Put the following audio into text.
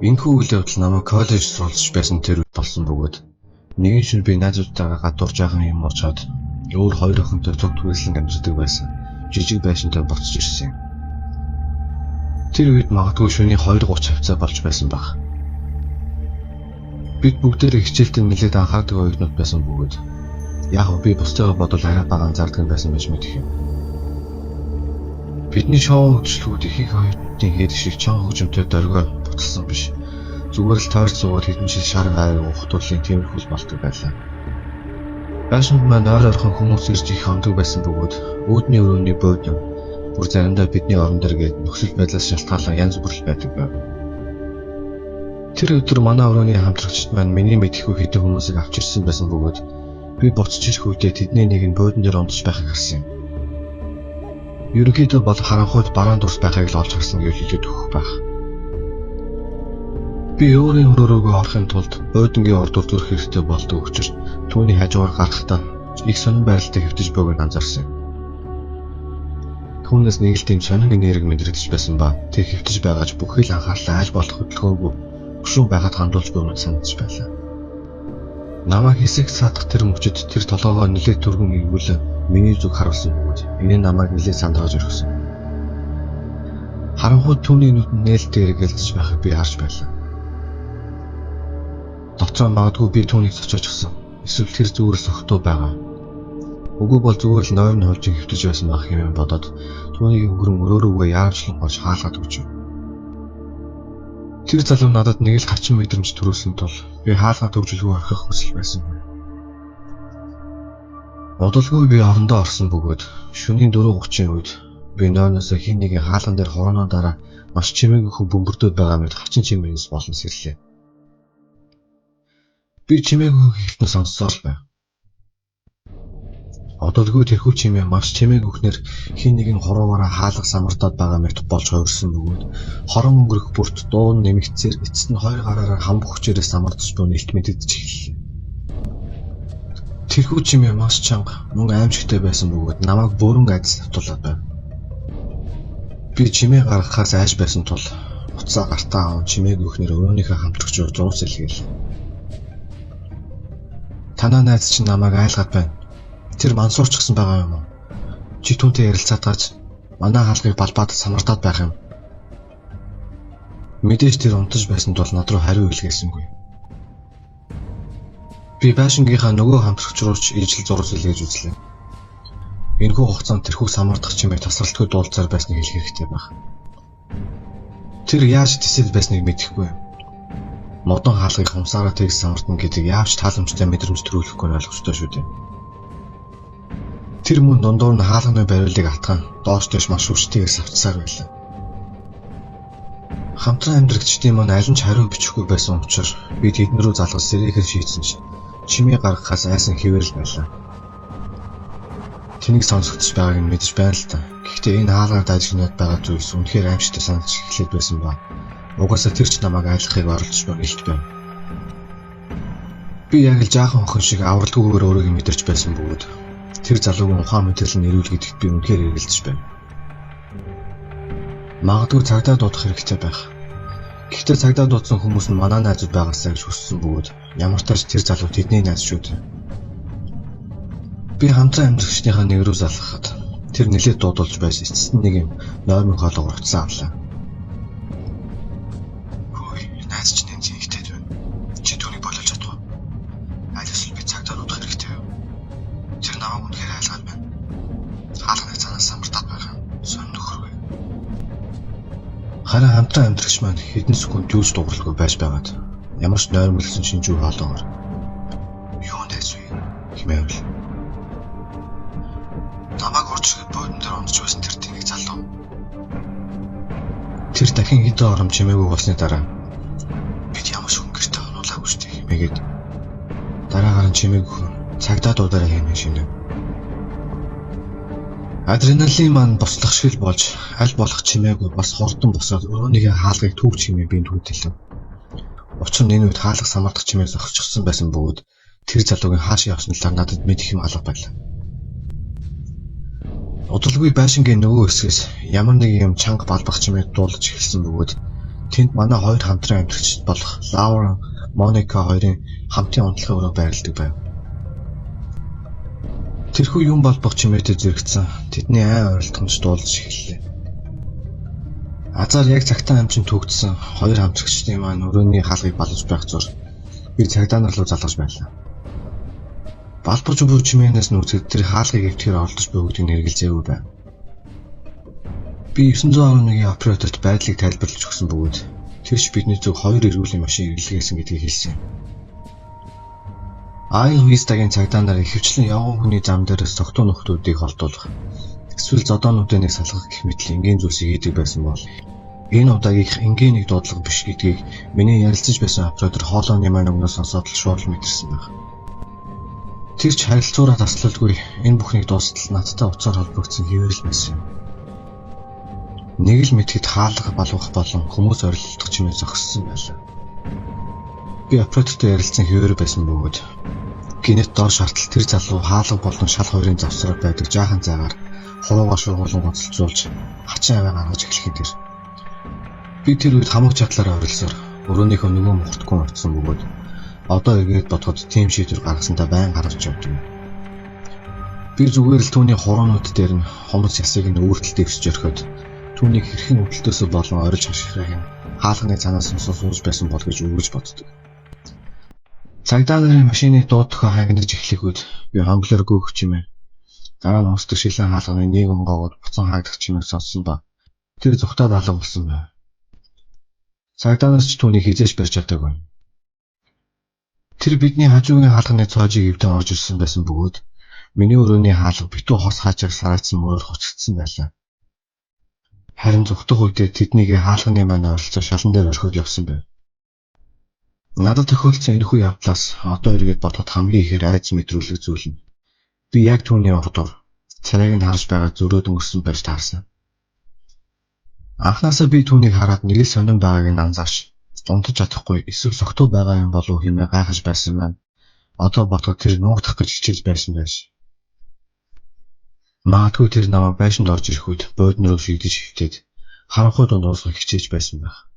Энэхүү үйл явдал намайг коллеж суралцж байсан тэр үед болсон бөгөөд нэгэн шөнө би найзуудтайгаа гадуур жаахан юм орчоод өөр хоёр охинтой цуг түрээслэн амьдардаг байсан жижиг байшинтай буцаж ирсэн юм. Тэр үед магадгүй шөнийн 2:30 хавцаа болж байсан баг. Бид бүгдээрээ хичээлдээ нэлээд анхаардаг оюутнууд байсан бөгөөд яг би бусдаагаа бодвол арай бага анзаардаг байсан байж мэдэх юм. Бидний шоу хөтлөлгүүд ихийг оюутнуудын хэд шиг чанга хөгжимтэй дөргөө буцалсан биш. Зүгээр л тойрч суугаад хэдэн жил шар гайр ухтуулын тиймэрхүүл болдог байлаа. Байшинд маань ойрхон хүмүүс ирж их хондог байсан бөгөөд үүдний өрөөний буудан бүр заримдаа бидний орон дээр гээд нөхцөл байдлаас шалтгаалan янз бүрэл байдаг байв. Тэр өдөр манай өрөөний хамтрагчид маань миний мэдхгүй хэдэн хүмүүсийг авч ирсэн байсан бөгөөд би буцаж ирэх үедээ тэдний нэг нь буудан дээр унтаж байхыг харсан юм. Ерөнхийдөө бол харанхуйд бараан дурс байхыг л олж харсан гэж хэлээд өгөх байх. Би өөрийн өрөөгөө орохын тулд буудангийн ордуур зүрх хэрэгтэй болдог учраас түүний хажуугаар гарахдаа их сонин байралтай хэвтэж байгааг анзаарсан. Түүнээс нэг л тийм сонин энерги мэдрэгдэж байсан ба тэр хэвтэж байгаач бүхий л анхаарлаа аль болох хөдөлгөөнгүй хөшүүн байхад хандуулж буй мэт санагдаж байлаа. Намайг хэсэг саадах тэр мөчөд тэр толгоогоо нэлээд түргэн эргүүлэн миний зүг харуулсан бөгөөд энэ намайг нэлээд сандгааж өргөсөн. Харанхуй түүний нүдэнд нээлттэй эргэлдэж байхыг би харж байлаа. Доцоо магадгүй би түүнийг цочож гисэн. Эсвэл тэр зүгээр сохтуу байгаа. Үгүй бол зүгээр л нойрны холжин хэвтэж байсан байх юм бодоод түүнийг хөрөн өрөөрөөгөө яарчлан голж хаалгаад өгч. Тэр залуу надад нэг л хачин мэдрэмж төрүүлсэн тул би хаалгаад төвжөлгүй орхих хүсэл байсангүй. Удалгүй би орондоо орсон бөгөөд шөнийн 4:30-ийн үед би нойрноос хин нэгэн хаалган дээр хорооны дараа маш чимээгүй хүн бөмбөрдөөд байгаа мэт хачин чимээнээс болон сэрлээ. Би чимээгүй хэлтэн сонссоо л байв. Одоолгүй тэрхүү чимээ маш чимээг өгнөр хин нэгэн хорооороо хаалга самартаад байгаа мэт болж хувирсан бөгөөд хорон өнгөрөх бүрт дуун нэмэгцээр эцэст нь хоёр гараараа хам бөхчээрээ самардж буй нэлт мэдэгдэж эхэллээ. Тэрхүү чимээ маш чанга мөн аимшигтай байсан бөгөөд намайг бүрэн айдас тавтуулаад байв. Би чимээ гаргахаас айж байсан тул уцаа гартаа аван чимээг өгнөр өөрийнхөө хамтрагч руу зурс илгээл. Танаа найз чинь намайг айлгаад байна. Тэр мансуурч гсэн байгаа юм уу? Чи түүнтэй ярилцаад гаж манай хаалгыг балбаад самартаад байх юм. Мэдээж тэр унтаж байсан тул над руу хариу илгээсэнгүй. Би байшингийнхаа нөгөө хамтрагч руу ч ижил зурс илгээж үзлээ. Энэхүү хугацаанд тэрхүү самардах чимээ тасралтгүй дуулцаар байсныг хэлэх хэрэгтэй байх. Тэр яаж тэсэл байсныг мэдэхгүй. Модон хаалгыг хумсаараа тэгс самартна гэдэг яавч тааламжтай мэдрэмж төрүүлэхгүй ойлгохтой шүү дээ. Тэр мөн дундуур нь хаалганы бариулыг атган доош дэш маш хүчтэйгээр савцсаар байлаа. Хамтран амьдрагчдын маань аль нь ч хариу бичихгүй байсан учраас би тэдэн рүү залгаж сэрээхээр шийдсэн чинь чимээ гаргахаас айсан хэвэрэл байлаа. Тэнийг сонсогдож байгааг нь мэдэж байна л та. Гэхдээ энэ хаалгаар дайжгнаад байгаа зүйлс үнэхээр аимшигтай санагдаж эхлээд байсан ба угаасаа тэр ч намайг айлахыг оролдож байна гэлт байна. Би яг л жаахан охин шиг авралгүйгээр өөрийгөө мэдэрч байсан бөгөөд тэр залуугийн ухаан мэдрэл нь ирүүл гэдэгт би үнэхээр эргэлдэж байна. Магадгүй цагдаа дуудах хэрэгтэй байх. Гэхдээ цагдаа дуудсан хүмүүс нь манай найзууд байгаасаа гэж хүссэн бөгөөд ямар ч тач тэр залуу тэдний найз шүү дээ. Би хамтран амьдрагчдынхаа нэг рүү залгахад тэр нэлээд дуудулж байсан эцэст нь нэг юм нойрмын хоолгоор уцсан авлаа. Найз чинь энэ зинхтэй байна. Чи түүнийг боловч чадах уу? Айлсэл би цагдаа дуудах хэрэгтэй юу? Тэр намайг үнэхээр айлгаад байна. Хаалганы цанаас самартаад байгаа. Сонь нөхөргүй. Харин хамтран амьдрагч маань хэдэн секунд юуж дууралгүй байж байгаад ямар ч нойрмоглсон шинжүү хоолоогоор юу найз вэ хэмээл. Намайг урьдчилж буудан дээр унтж байсан тэр тэнэг залуу. Тэр дахин хэдэн ором чимээгүй болсны дараа бид ямар ч хүн гэртээ онуулаагүй шүү дээ хэмээгээд дараагаар нь чимээгүй цагдаа дуудаараа хэмээн шинэ. Адреналин маань бослох шиг болж аль болох чимээгүй бас хурдан босоод өөрийнхөө хаалгыг түүх чимээ биед хөдөлөв. Учир нь энэ үед хаалга самардах чимээ зогсчихсан байсан бөгөөд тэр залуугийн хаашаа явсан талаар надад мэдэх юм алга байлаа. Удалгүй байшингийн нөгөө хэсгээс ямар нэг юм чанга балбах чимээ дуулж эхэлсэн бөгөөд Тэнд манай хоёр хамтран амьдарч болох Лаура, Моника хоёрын хамтын унтлагын өрөө байрладаг байв. Тэрхүү юм болбох чимээтэй зэрэгцэн тэдний айн ойролцоомж дуулж эхэллээ. Азар яг цагтаа амжин төгдсөн хоёр хамтрагчдын маань өрөөний хаалгыг балж байх зур би цагдаа нар руу залгаж байлаа. Балбарч буй чимээнээс нүүцэд тэр хаалгыг эвтгэхээр олдож буй гэдгийг нэргэлзээгүй байв. Би 911-ийн операторт байдлыг тайлбарлаж өгсөн бөгөөд тэрч бидний зөв 2 эргүүлийн машин ирэлгээсэн гэдгийг хэлсэн. Вистагийн цагдаа нар ихэвчлэн явган хүний зам дээрээс цогтуу нөхдүүдийг холдуулах эсвэл зодоонуудыг нэг салгах гэх мэт энгийн зүйлсийг хийдэг байсан бол энэ удаагийнх энгийн нэг дуудлага биш гэдгийг миний ярилцаж байсан оператор хоолойны маань өмнөөс сонсоод л шууд мэдэрсэн байна. Тэр ч харилцаараа таслалгүй энэ бүхнийг дуустал надтай уцаар холбогдсон хэвээр л байсан юм. Нэг л мэдхэд хаалга балуух болон хүмүүс орилдох чимээ зогссон байлаа. Би оператортой ярилцсан хэвээр байсан бөгөөд гинэт дор шартал тэр залуу хаалга болон шал хоёрын завсраар байдаг жаахан цагаар хуруугаар шургуулan гоцолцуулж хачин аваа гаргаж эхлэхэд тэр. Би тэр үед хамаг чатлаараа орилсоор өрөөнийхөө нөгөө мухтгүй утсан бөгөөд одоо эргээд бодоход тийм шийдвэр гаргасандаа байн гарч явдаг. Би зүгээр л түүний хуруунууд дээр нь хомс ясыг нь өөртөлтэй өсөж орхиод түүнийг хэрхэн хөдөлтөөсөө болон орж хашихрахын хаалганы цанаас сууж байсан бол гэж үргэж боддог. Цагдаа нарын машины дуудахаа хангиж эхлэхүүд би хонглооргүй хчимээ. Дараа нь устдаг шилэн хаалганы нэг онгоогоор буцан хаагдах чимээг сонссон ба тэр зүгтаад алга болсон байв. Цагдаа нар ч түүнийг хизээж барьж чадаагүй. Тэр бидний хажуугийн хаалганы цоожийг эвдэн орж ирсэн байсан бөгөөд миний өрөөний хаалга битүү хос хаачаар сараацсан мөрөөр хуцагдсан байлаа. Харин зүгтах үедээ тэднийг хаалганы маань оролцоо шалан дээр орхиод явсан байв. Надад тохиолдсон энэхүү явдлаас одоо эргээд бодоход хамгийн ихээр айц мэдрүүлэх зүйл нь би яг түүний урдуур царайг нь харж байгаа зөрөөд өнгөрсөн байж таарсан. Анхнаасаа би түүнийг хараад нэг л сонирн байгааг нь анзаарч унтаж чадахгүй эсвэл согтуу байгаа юм болов хэмээн гайхаж байсан байна. Одоо бодоход тэр нуугдах гэж хичээж байсан байж. Магадгүй тэр намайг байшинд орж ирэхүүд бойднороо шигдэж хөвтөд харанхуй дунд уусгах хичээж байсан байх.